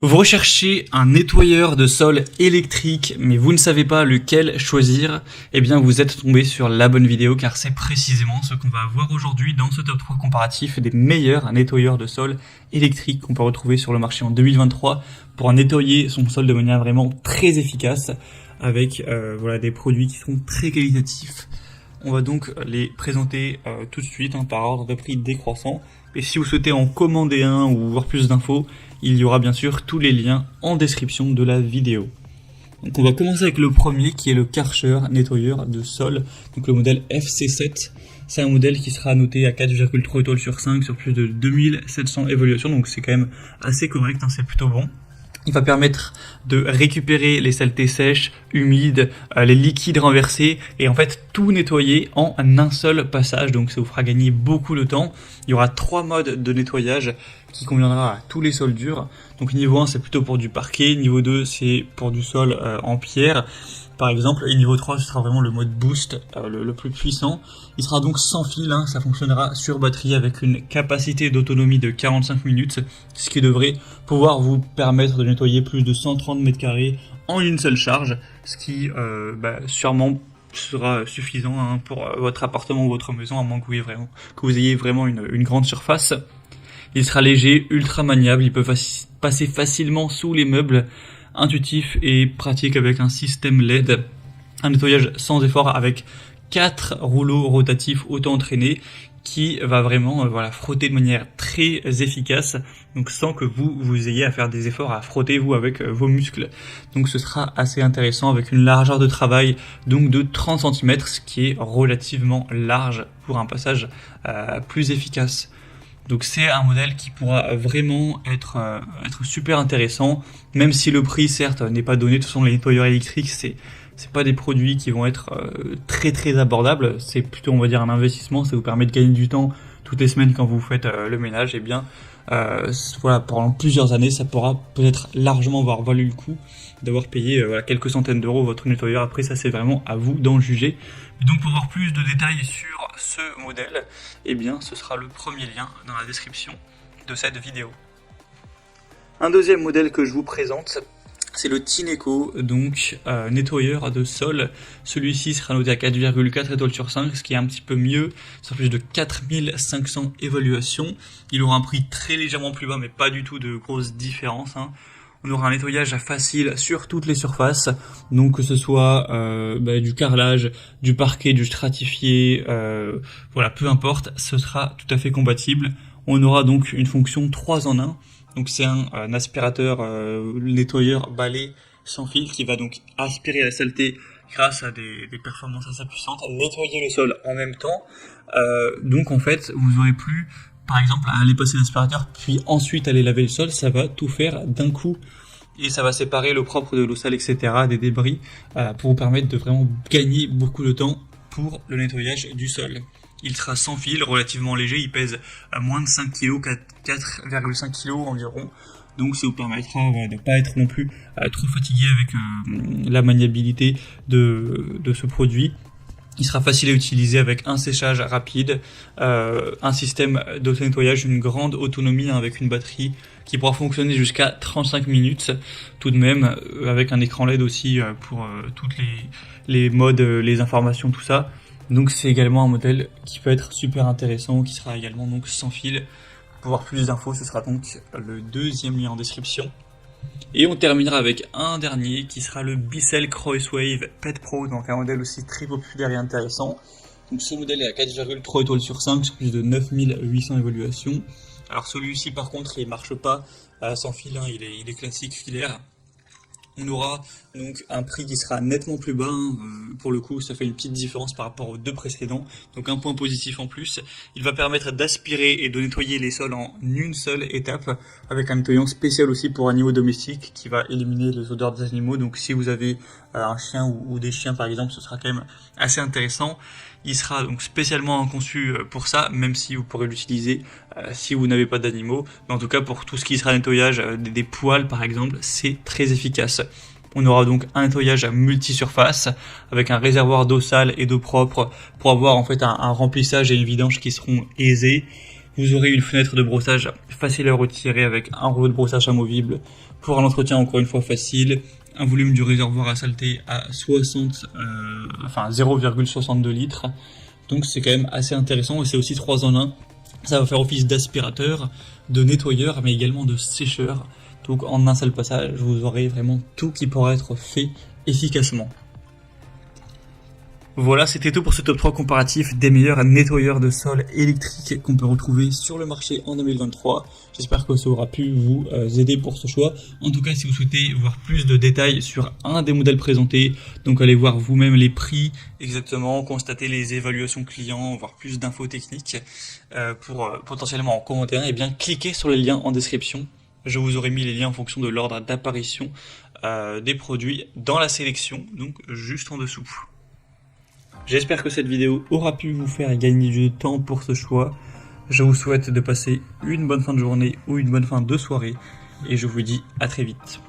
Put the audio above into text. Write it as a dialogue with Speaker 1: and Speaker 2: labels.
Speaker 1: Vous recherchez un nettoyeur de sol électrique, mais vous ne savez pas lequel choisir, eh bien vous êtes tombé sur la bonne vidéo car c'est précisément ce qu'on va voir aujourd'hui dans ce top 3 comparatif des meilleurs nettoyeurs de sol électriques qu'on peut retrouver sur le marché en 2023 pour nettoyer son sol de manière vraiment très efficace avec voilà, des produits qui seront très qualitatifs. On va donc les présenter tout de suite par ordre de prix décroissant. Et si vous souhaitez en commander un ou voir plus d'infos, il y aura bien sûr tous les liens en description de la vidéo. Donc on va commencer avec le premier qui est le Karcher nettoyeur de sol, donc le modèle FC7. C'est un modèle qui sera noté à 4,3 étoiles sur 5 sur plus de 2700 évaluations, donc c'est quand même assez correct, c'est plutôt bon. Il va permettre de récupérer les saletés sèches, humides, les liquides renversés et en fait tout nettoyer en un seul passage. Donc ça vous fera gagner beaucoup de temps. Il y aura 3 modes de nettoyage qui conviendra à tous les sols durs. Donc niveau 1 c'est plutôt pour du parquet, niveau 2 c'est pour du sol en pierre par exemple, et niveau 3 ce sera vraiment le mode boost le plus puissant. Il sera donc sans fil, ça fonctionnera sur batterie avec une capacité d'autonomie de 45 minutes, ce qui devrait pouvoir vous permettre de nettoyer plus de 130 mètres carrés en une seule charge, ce qui sûrement sera suffisant pour votre appartement ou votre maison, à moins que vous ayez vraiment une grande surface. Il sera léger, ultra maniable, il peut passer facilement sous les meubles, intuitif et pratique avec un système LED, un nettoyage sans effort avec 4 rouleaux rotatifs auto-entraînés qui va vraiment frotter de manière très efficace, donc sans que vous ayez à faire des efforts à frotter vous avec vos muscles. Donc ce sera assez intéressant avec une largeur de travail donc de 30 cm, ce qui est relativement large pour un passage plus efficace. Donc c'est un modèle qui pourra vraiment être super intéressant, même si le prix certes n'est pas donné. De toute façon les nettoyeurs électriques c'est pas des produits qui vont être très très abordables, c'est plutôt on va dire un investissement, ça vous permet de gagner du temps toutes les semaines quand vous faites le ménage, et bien pendant plusieurs années ça pourra peut-être largement avoir valu le coup d'avoir payé quelques centaines d'euros votre nettoyeur. Après ça c'est vraiment à vous d'en juger. Et donc pour voir plus de détails sur ce modèle, eh bien ce sera le premier lien dans la description de cette vidéo. Un deuxième modèle que je vous présente, c'est le Tineco, donc nettoyeur de sol. Celui-ci sera noté à 4,4 étoiles sur 5, ce qui est un petit peu mieux, sur plus de 4500 évaluations. Il aura un prix très légèrement plus bas, mais pas du tout de grosse différence. On aura un nettoyage facile sur toutes les surfaces, donc que ce soit du carrelage, du parquet, du stratifié, peu importe, ce sera tout à fait compatible. On aura donc une fonction 3 en 1, donc c'est un aspirateur nettoyeur balai sans fil qui va donc aspirer la saleté grâce à des performances assez puissantes, nettoyer le sol en même temps. Donc en fait vous aurez plus par exemple à aller passer l'aspirateur puis ensuite aller laver le sol, ça va tout faire d'un coup et ça va séparer l'eau propre de l'eau sale, etc., des débris, pour vous permettre de vraiment gagner beaucoup de temps pour le nettoyage du sol. Il sera sans fil, relativement léger, il pèse moins de 5 kg, 4,5 kg environ, donc ça vous permettra de ne pas être non plus trop fatigué avec la maniabilité de ce produit. Il sera facile à utiliser avec un séchage rapide, un système d'auto-nettoyage, une grande autonomie avec une batterie qui pourra fonctionner jusqu'à 35 minutes tout de même, avec un écran LED aussi pour toutes les modes, les informations, tout ça. Donc c'est également un modèle qui peut être super intéressant, qui sera également donc sans fil. Pour voir plus d'infos, ce sera donc le deuxième lien en description. Et on terminera avec un dernier qui sera le Bissell Crosswave Pet Pro, donc un modèle aussi très populaire et intéressant. Donc ce modèle est à 4,3 étoiles sur 5 sur plus de 9800 évaluations. Alors celui-ci par contre il marche pas sans fil, il est classique filaire. On aura donc un prix qui sera nettement plus bas, pour le coup ça fait une petite différence par rapport aux deux précédents, donc un point positif en plus. Il va permettre d'aspirer et de nettoyer les sols en une seule étape, avec un nettoyant spécial aussi pour animaux domestiques qui va éliminer les odeurs des animaux, donc si vous avez un chien ou des chiens par exemple, ce sera quand même assez intéressant. Il sera donc spécialement conçu pour ça, même si vous pourrez l'utiliser si vous n'avez pas d'animaux. Mais en tout cas, pour tout ce qui sera nettoyage des poils par exemple, c'est très efficace. On aura donc un nettoyage multi-surface avec un réservoir d'eau sale et d'eau propre pour avoir en fait un remplissage et une vidange qui seront aisés. Vous aurez une fenêtre de brossage facile à retirer avec un rouleau de brossage amovible pour un entretien encore une fois facile, un volume du réservoir à saleté à 0,62 litres. Donc c'est quand même assez intéressant et c'est aussi 3 en 1. Ça va faire office d'aspirateur, de nettoyeur mais également de sécheur. Donc en un seul passage, vous aurez vraiment tout qui pourra être fait efficacement. Voilà, c'était tout pour ce top 3 comparatif des meilleurs nettoyeurs de sol électriques qu'on peut retrouver sur le marché en 2023. J'espère que ça aura pu vous aider pour ce choix. En tout cas, si vous souhaitez voir plus de détails sur un des modèles présentés, donc allez voir vous-même les prix exactement, constater les évaluations clients, voir plus d'infos techniques pour potentiellement en commenter un, et bien cliquez sur les liens en description. Je vous aurai mis les liens en fonction de l'ordre d'apparition des produits dans la sélection, donc juste en dessous. J'espère que cette vidéo aura pu vous faire gagner du temps pour ce choix. Je vous souhaite de passer une bonne fin de journée ou une bonne fin de soirée et je vous dis à très vite.